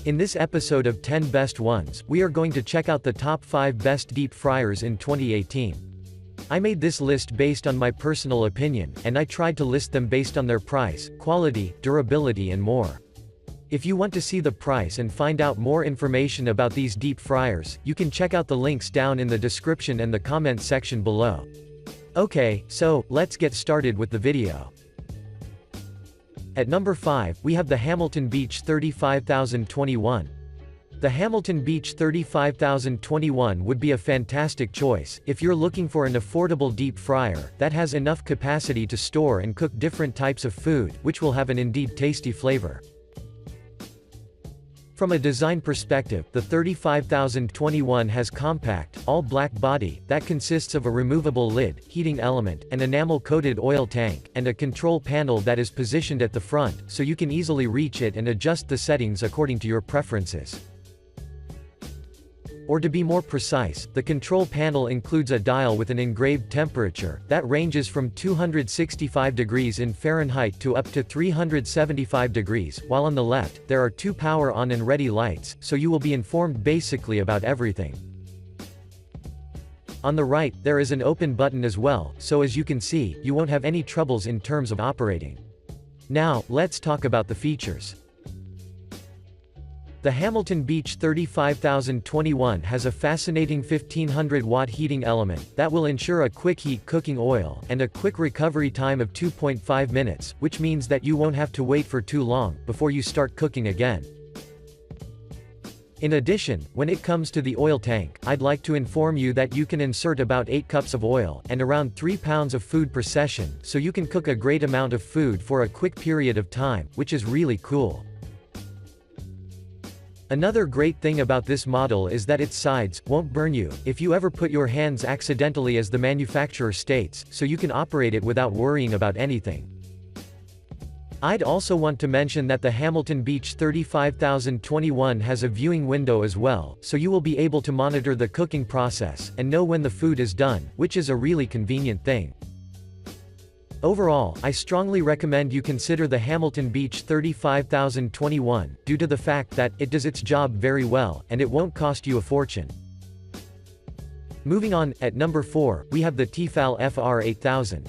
In this episode of 10 Best Ones, we are going to check out the top 5 best deep fryers in 2018. I made this list based on my personal opinion, and I tried to list them based on their price, quality, durability and more. If you want to see the price and find out more information about these deep fryers, you can check out the links down in the description and the comment section below. Okay, so, let's get started with the video. At number 5, we have the Hamilton Beach 35021. The Hamilton Beach 35021 would be a fantastic choice, if you're looking for an affordable deep fryer, that has enough capacity to store and cook different types of food, which will have an indeed tasty flavor. From a design perspective, the 35021 has compact, all-black body, that consists of a removable lid, heating element, an enamel-coated oil tank, and a control panel that is positioned at the front, so you can easily reach it and adjust the settings according to your preferences. Or to be more precise, the control panel includes a dial with an engraved temperature, that ranges from 265 degrees in Fahrenheit to up to 375 degrees, while on the left, there are 2 power on and ready lights, so you will be informed basically about everything. On the right, there is an open button as well, so as you can see, you won't have any troubles in terms of operating. Now, let's talk about the features. The Hamilton Beach 35021 has a fascinating 1500-watt heating element, that will ensure a quick heat cooking oil, and a quick recovery time of 2.5 minutes, which means that you won't have to wait for too long, before you start cooking again. In addition, when it comes to the oil tank, I'd like to inform you that you can insert about 8 cups of oil, and around 3 pounds of food per session, so you can cook a great amount of food for a quick period of time, which is really cool. Another great thing about this model is that its sides won't burn you if you ever put your hands accidentally, as the manufacturer states, so you can operate it without worrying about anything. I'd also want to mention that the Hamilton Beach 35021 has a viewing window as well, so you will be able to monitor the cooking process, and know when the food is done, which is a really convenient thing. Overall, I strongly recommend you consider the Hamilton Beach 35021, due to the fact that it does its job very well, and it won't cost you a fortune. Moving on, at number 4, we have the Tefal FR8000.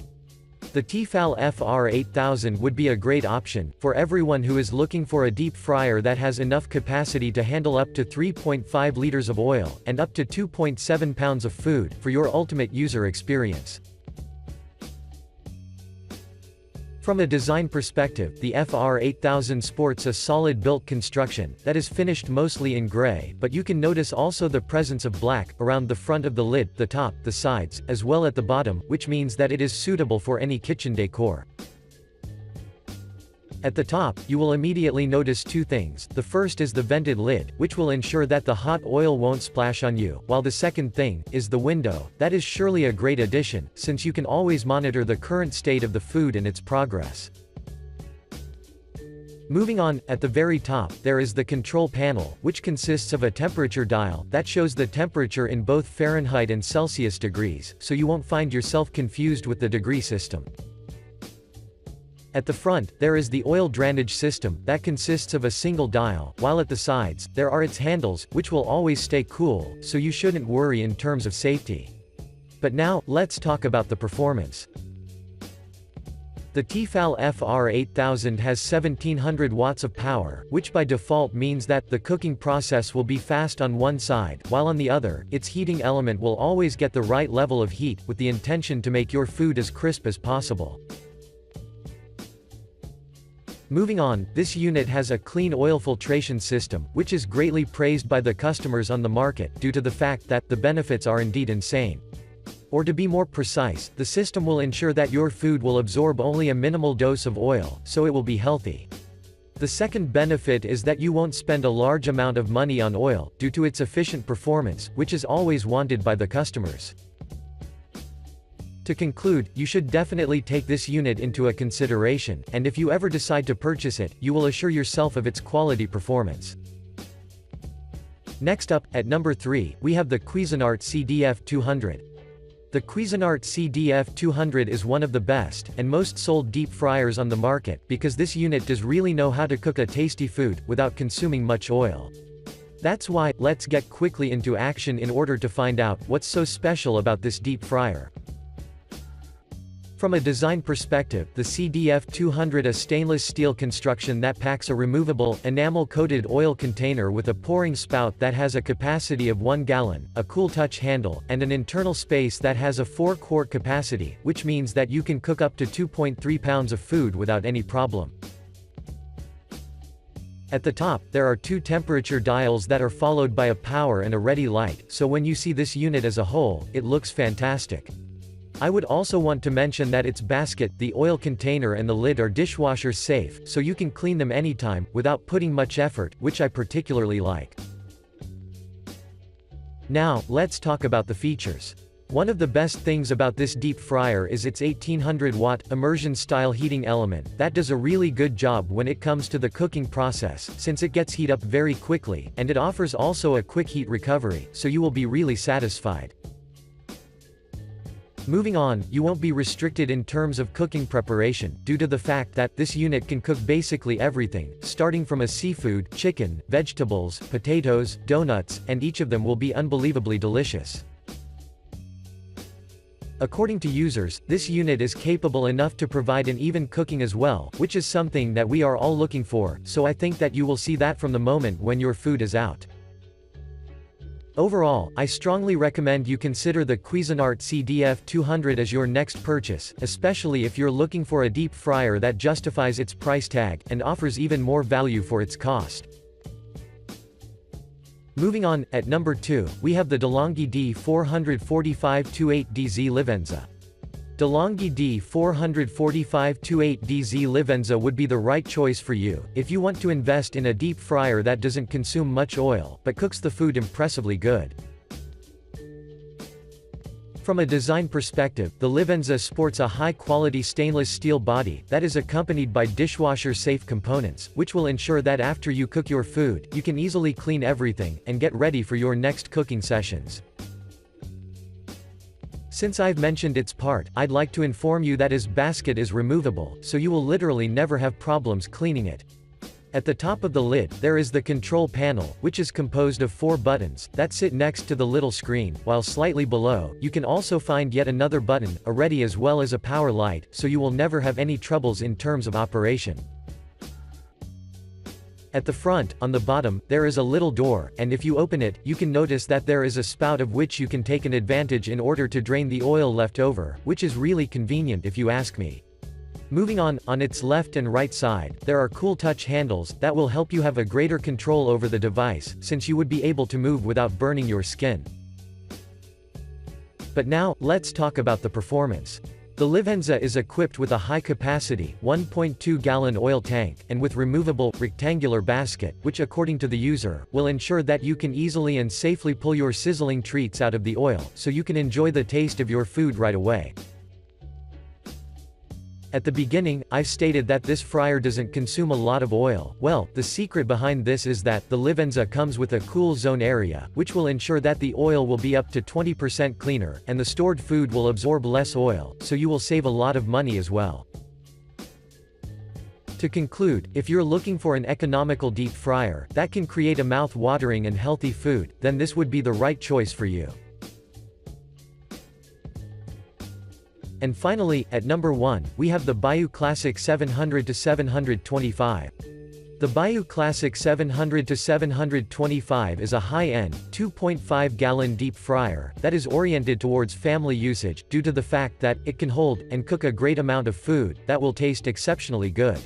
The Tefal FR8000 would be a great option for everyone who is looking for a deep fryer that has enough capacity to handle up to 3.5 liters of oil, and up to 2.7 pounds of food, for your ultimate user experience. From a design perspective, the FR8000 sports a solid built construction, that is finished mostly in gray, but you can notice also the presence of black, around the front of the lid, the top, the sides, as well at the bottom, which means that it is suitable for any kitchen decor. At the top, you will immediately notice 2 things. The first is the vented lid, which will ensure that the hot oil won't splash on you, while the second thing is the window. That is surely a great addition, since you can always monitor the current state of the food and its progress. Moving on, at the very top, there is the control panel, which consists of a temperature dial that shows the temperature in both Fahrenheit and Celsius degrees, so you won't find yourself confused with the degree system. At the front, there is the oil drainage system, that consists of a single dial, while at the sides, there are its handles, which will always stay cool, so you shouldn't worry in terms of safety. But now, let's talk about the performance. The Tefal FR8000 has 1700 watts of power, which by default means that the cooking process will be fast on one side, while on the other, its heating element will always get the right level of heat, with the intention to make your food as crisp as possible. Moving on, this unit has a clean oil filtration system, which is greatly praised by the customers on the market, due to the fact that the benefits are indeed insane. Or to be more precise, the system will ensure that your food will absorb only a minimal dose of oil, so it will be healthy. The second benefit is that you won't spend a large amount of money on oil, due to its efficient performance, which is always wanted by the customers. To conclude, you should definitely take this unit into a consideration, and if you ever decide to purchase it, you will assure yourself of its quality performance. Next up, at number 3, we have the Cuisinart CDF 200. The The Cuisinart CDF200 is one of the best, and most sold deep fryers on the market, because this unit does really know how to cook a tasty food, without consuming much oil. That's why, let's get quickly into action in order to find out what's so special about this deep fryer. From a design perspective, the CDF200 is a stainless steel construction that packs a removable, enamel-coated oil container with a pouring spout that has a capacity of 1 gallon, a cool touch handle, and an internal space that has a 4-quart capacity, which means that you can cook up to 2.3 pounds of food without any problem. At the top, there are 2 temperature dials that are followed by a power and a ready light, so when you see this unit as a whole, it looks fantastic. I would also want to mention that its basket, the oil container and the lid are dishwasher safe, so you can clean them anytime, without putting much effort, which I particularly like. Now, let's talk about the features. One of the best things about this deep fryer is its 1800-watt, immersion-style heating element, that does a really good job when it comes to the cooking process, since it gets heat up very quickly, and it offers also a quick heat recovery, so you will be really satisfied. Moving on, you won't be restricted in terms of cooking preparation, due to the fact that this unit can cook basically everything, starting from a seafood, chicken, vegetables, potatoes, donuts, and each of them will be unbelievably delicious. According to users, this unit is capable enough to provide an even cooking as well, which is something that we are all looking for, so I think that you will see that from the moment when your food is out. Overall, I strongly recommend you consider the Cuisinart CDF200 as your next purchase, especially if you're looking for a deep fryer that justifies its price tag, and offers even more value for its cost. Moving on, at number 2, we have the DeLonghi D445-28DZ Livenza. DeLonghi D445-28DZ Livenza would be the right choice for you, if you want to invest in a deep fryer that doesn't consume much oil, but cooks the food impressively good. From a design perspective, the Livenza sports a high-quality stainless steel body, that is accompanied by dishwasher-safe components, which will ensure that after you cook your food, you can easily clean everything, and get ready for your next cooking sessions. Since I've mentioned its part, I'd like to inform you that its basket is removable, so you will literally never have problems cleaning it. At the top of the lid, there is the control panel, which is composed of 4 buttons, that sit next to the little screen, while slightly below, you can also find yet another button, a ready as well as a power light, so you will never have any troubles in terms of operation. At the front, on the bottom, there is a little door, and if you open it, you can notice that there is a spout of which you can take an advantage in order to drain the oil left over, which is really convenient if you ask me. Moving on its left and right side, there are cool touch handles, that will help you have a greater control over the device, since you would be able to move without burning your skin. But now, let's talk about the performance. The Livenza is equipped with a high-capacity, 1.2-gallon oil tank, and with removable, rectangular basket, which according to the user, will ensure that you can easily and safely pull your sizzling treats out of the oil, so you can enjoy the taste of your food right away. At the beginning, I've stated that this fryer doesn't consume a lot of oil. Well, the secret behind this is that the Livenza comes with a cool zone area, which will ensure that the oil will be up to 20% cleaner, and the stored food will absorb less oil, so you will save a lot of money as well. To conclude, if you're looking for an economical deep fryer that can create a mouth-watering and healthy food, then this would be the right choice for you. And finally, at number 1, we have the Bayou Classic 700-725. The Bayou Classic 700-725 is a high-end, 2.5-gallon deep fryer that is oriented towards family usage, due to the fact that it can hold and cook a great amount of food that will taste exceptionally good.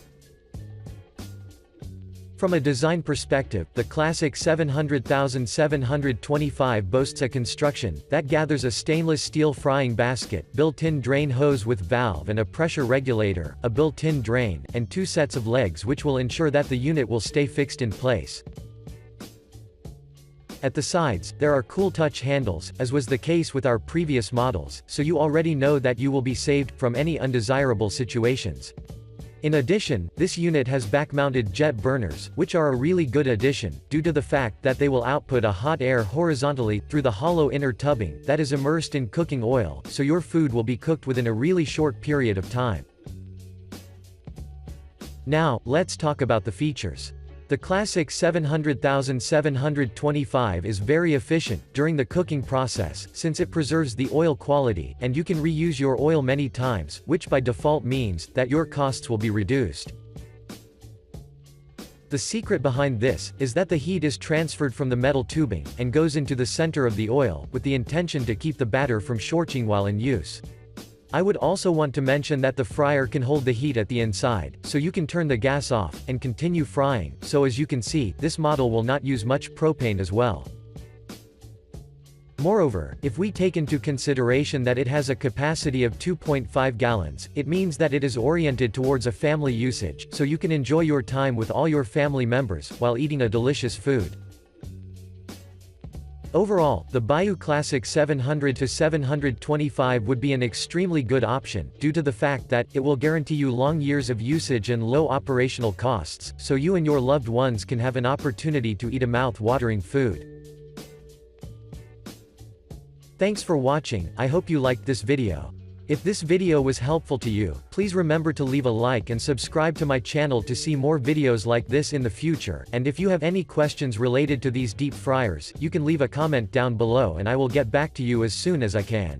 From a design perspective, the Classic 700-725 boasts a construction that gathers a stainless steel frying basket, built-in drain hose with valve and a pressure regulator, a built-in drain, and 2 sets of legs which will ensure that the unit will stay fixed in place. At the sides, there are cool touch handles, as was the case with our previous models, so you already know that you will be saved from any undesirable situations. In addition, this unit has back-mounted jet burners, which are a really good addition, due to the fact that they will output a hot air horizontally, through the hollow inner tubbing, that is immersed in cooking oil, so your food will be cooked within a really short period of time. Now, let's talk about the features. The classic 700,725 is very efficient during the cooking process, since it preserves the oil quality, and you can reuse your oil many times, which by default means that your costs will be reduced. The secret behind this is that the heat is transferred from the metal tubing and goes into the center of the oil, with the intention to keep the batter from scorching while in use. I would also want to mention that the fryer can hold the heat at the inside, so you can turn the gas off and continue frying, so as you can see, this model will not use much propane as well. Moreover, if we take into consideration that it has a capacity of 2.5 gallons, it means that it is oriented towards a family usage, so you can enjoy your time with all your family members, while eating a delicious food. Overall, the Bayou Classic 700-725 would be an extremely good option, due to the fact that it will guarantee you long years of usage and low operational costs, so you and your loved ones can have an opportunity to eat a mouth-watering food. Thanks for watching. I hope you liked this video. If this video was helpful to you, please remember to leave a like and subscribe to my channel to see more videos like this in the future, and if you have any questions related to these deep fryers, you can leave a comment down below and I will get back to you as soon as I can.